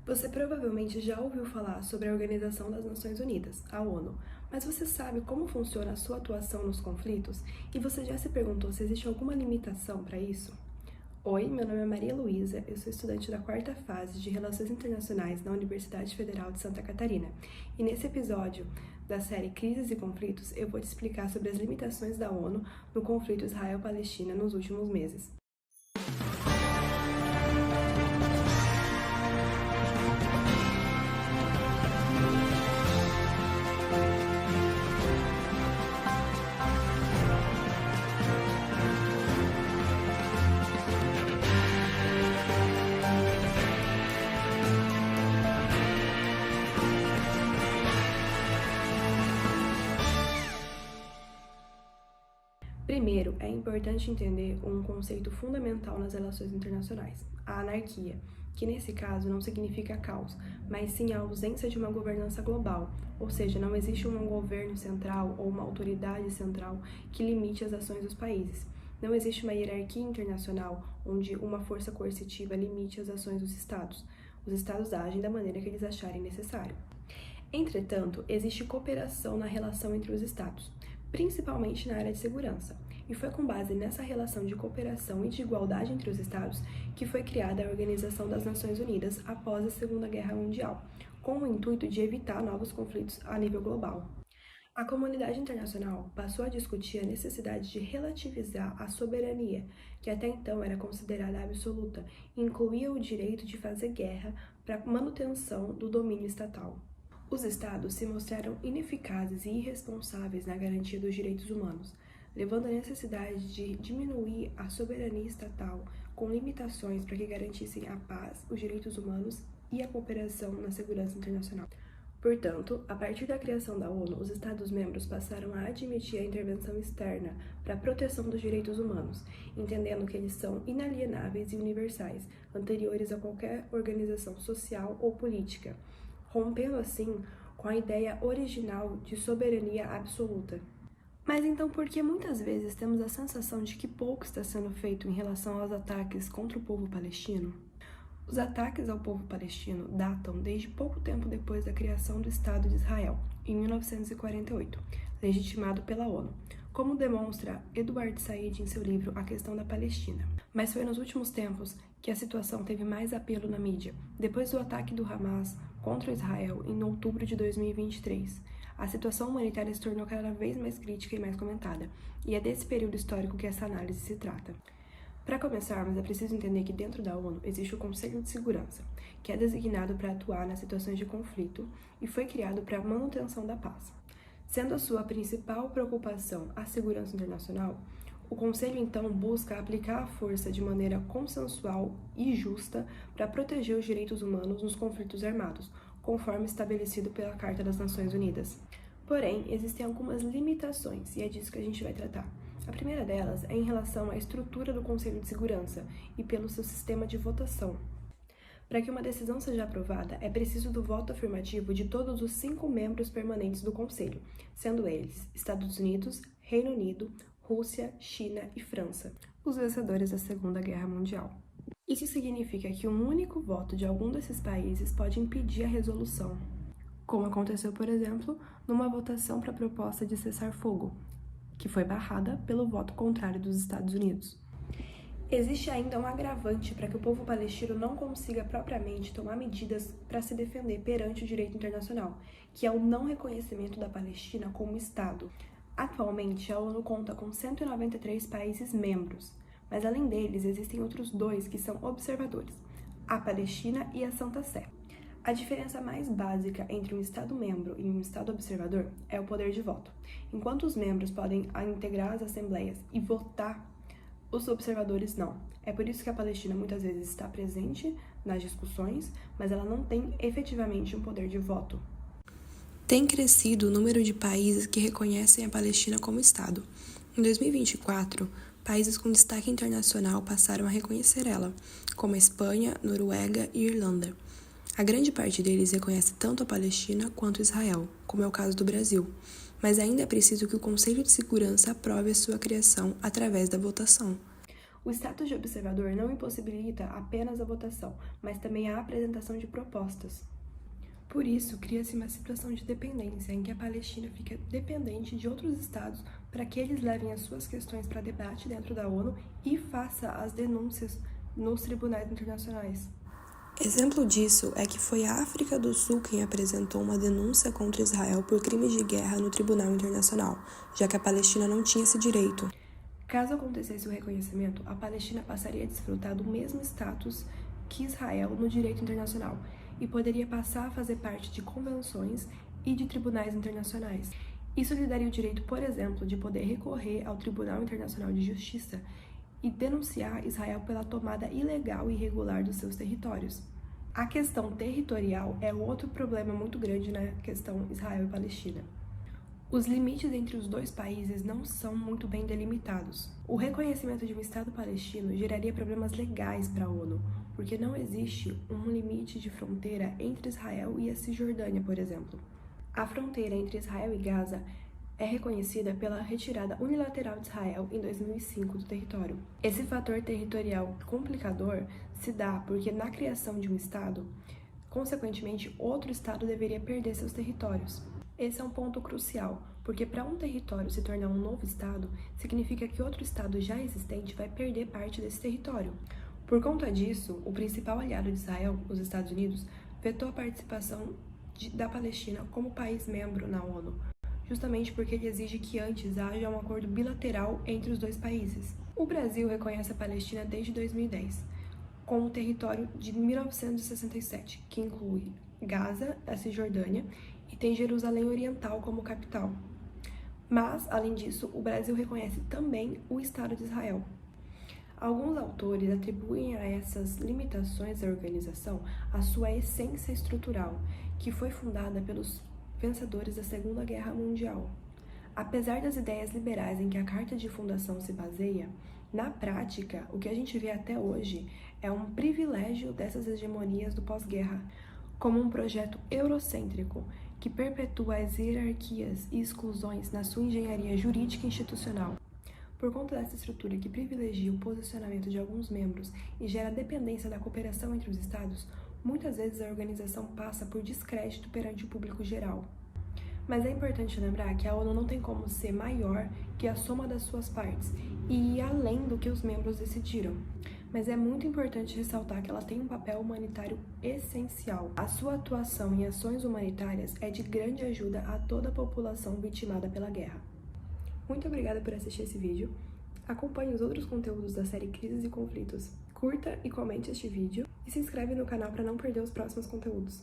Você provavelmente já ouviu falar sobre a Organização das Nações Unidas, a ONU, mas você sabe como funciona a sua atuação nos conflitos? E você já se perguntou se existe alguma limitação para isso? Oi, meu nome é Maria Luísa, eu sou estudante da quarta fase de Relações Internacionais na Universidade Federal de Santa Catarina. E nesse episódio da série Crises e Conflitos, eu vou te explicar sobre as limitações da ONU no conflito Israel-Palestina nos últimos meses. Primeiro, é importante entender um conceito fundamental nas relações internacionais, a anarquia, que nesse caso não significa caos, mas sim a ausência de uma governança global, ou seja, não existe um governo central ou uma autoridade central que limite as ações dos países. Não existe uma hierarquia internacional onde uma força coercitiva limite as ações dos estados. Os estados agem da maneira que eles acharem necessário. Entretanto, existe cooperação na relação entre os estados, principalmente na área de segurança, e foi com base nessa relação de cooperação e de igualdade entre os estados que foi criada a Organização das Nações Unidas após a Segunda Guerra Mundial, com o intuito de evitar novos conflitos a nível global. A comunidade internacional passou a discutir a necessidade de relativizar a soberania, que até então era considerada absoluta, e incluía o direito de fazer guerra para manutenção do domínio estatal. Os estados se mostraram ineficazes e irresponsáveis na garantia dos direitos humanos, levando à necessidade de diminuir a soberania estatal com limitações para que garantissem a paz, os direitos humanos e a cooperação na segurança internacional. Portanto, a partir da criação da ONU, os Estados-membros passaram a admitir a intervenção externa para a proteção dos direitos humanos, entendendo que eles são inalienáveis e universais, anteriores a qualquer organização social ou política, rompendo assim com a ideia original de soberania absoluta. Mas então por que muitas vezes temos a sensação de que pouco está sendo feito em relação aos ataques contra o povo palestino? Os ataques ao povo palestino datam desde pouco tempo depois da criação do Estado de Israel, em 1948, legitimado pela ONU, como demonstra Edward Said em seu livro A Questão da Palestina. Mas foi nos últimos tempos que a situação teve mais apelo na mídia, depois do ataque do Hamas contra Israel em outubro de 2023. A situação humanitária se tornou cada vez mais crítica e mais comentada, e é desse período histórico que essa análise se trata. Para começarmos, é preciso entender que dentro da ONU existe o Conselho de Segurança, que é designado para atuar nas situações de conflito e foi criado para a manutenção da paz. Sendo a sua principal preocupação a segurança internacional, o Conselho então busca aplicar a força de maneira consensual e justa para proteger os direitos humanos nos conflitos armados, conforme estabelecido pela Carta das Nações Unidas. Porém, existem algumas limitações e é disso que a gente vai tratar. A primeira delas é em relação à estrutura do Conselho de Segurança e pelo seu sistema de votação. Para que uma decisão seja aprovada, é preciso do voto afirmativo de todos os 5 membros permanentes do Conselho, sendo eles Estados Unidos, Reino Unido, Rússia, China e França, os vencedores da Segunda Guerra Mundial. Isso significa que um único voto de algum desses países pode impedir a resolução, como aconteceu, por exemplo, numa votação para a proposta de cessar-fogo, que foi barrada pelo voto contrário dos Estados Unidos. Existe ainda um agravante para que o povo palestino não consiga propriamente tomar medidas para se defender perante o direito internacional, que é o não reconhecimento da Palestina como Estado. Atualmente, a ONU conta com 193 países membros, mas além deles existem outros 2 que são observadores, a Palestina e a Santa Sé. A diferença mais básica entre um Estado-membro e um Estado-observador é o poder de voto. Enquanto os membros podem integrar as assembleias e votar, os observadores não. É por isso que a Palestina muitas vezes está presente nas discussões, mas ela não tem efetivamente um poder de voto. Tem crescido o número de países que reconhecem a Palestina como Estado. Em 2024, países com destaque internacional passaram a reconhecer ela, como a Espanha, Noruega e Irlanda. A grande parte deles reconhece tanto a Palestina quanto Israel, como é o caso do Brasil, mas ainda é preciso que o Conselho de Segurança aprove a sua criação através da votação. O status de observador não impossibilita apenas a votação, mas também a apresentação de propostas. Por isso, cria-se uma situação de dependência, em que a Palestina fica dependente de outros estados para que eles levem as suas questões para debate dentro da ONU e faça as denúncias nos tribunais internacionais. Exemplo disso é que foi a África do Sul quem apresentou uma denúncia contra Israel por crimes de guerra no Tribunal Internacional, já que a Palestina não tinha esse direito. Caso acontecesse o reconhecimento, a Palestina passaria a desfrutar do mesmo status que Israel no direito internacional e poderia passar a fazer parte de convenções e de tribunais internacionais. Isso lhe daria o direito, por exemplo, de poder recorrer ao Tribunal Internacional de Justiça e denunciar Israel pela tomada ilegal e irregular dos seus territórios. A questão territorial é outro problema muito grande na questão Israel e Palestina. Os limites entre os dois países não são muito bem delimitados. O reconhecimento de um Estado palestino geraria problemas legais para a ONU, porque não existe um limite de fronteira entre Israel e a Cisjordânia, por exemplo. A fronteira entre Israel e Gaza é reconhecida pela retirada unilateral de Israel em 2005 do território. Esse fator territorial complicador se dá porque na criação de um Estado, consequentemente, outro Estado deveria perder seus territórios. Esse é um ponto crucial, porque para um território se tornar um novo Estado, significa que outro Estado já existente vai perder parte desse território. Por conta disso, o principal aliado de Israel, os Estados Unidos, vetou a participação da Palestina como país membro na ONU, justamente porque ele exige que antes haja um acordo bilateral entre os dois países. O Brasil reconhece a Palestina desde 2010, com o território de 1967, que inclui Gaza, a Cisjordânia, e tem Jerusalém Oriental como capital. Mas, além disso, o Brasil reconhece também o Estado de Israel. Alguns autores atribuem a essas limitações da organização a sua essência estrutural, que foi fundada pelos vencedores da Segunda Guerra Mundial. Apesar das ideias liberais em que a Carta de Fundação se baseia, na prática, o que a gente vê até hoje é um privilégio dessas hegemonias do pós-guerra, como um projeto eurocêntrico que perpetua as hierarquias e exclusões na sua engenharia jurídica e institucional. Por conta dessa estrutura que privilegia o posicionamento de alguns membros e gera dependência da cooperação entre os Estados, muitas vezes a organização passa por descrédito perante o público geral. Mas é importante lembrar que a ONU não tem como ser maior que a soma das suas partes e ir além do que os membros decidiram. Mas é muito importante ressaltar que ela tem um papel humanitário essencial. A sua atuação em ações humanitárias é de grande ajuda a toda a população vitimada pela guerra. Muito obrigada por assistir esse vídeo. Acompanhe os outros conteúdos da série Crises e Conflitos. Curta e comente este vídeo e se inscreve no canal para não perder os próximos conteúdos.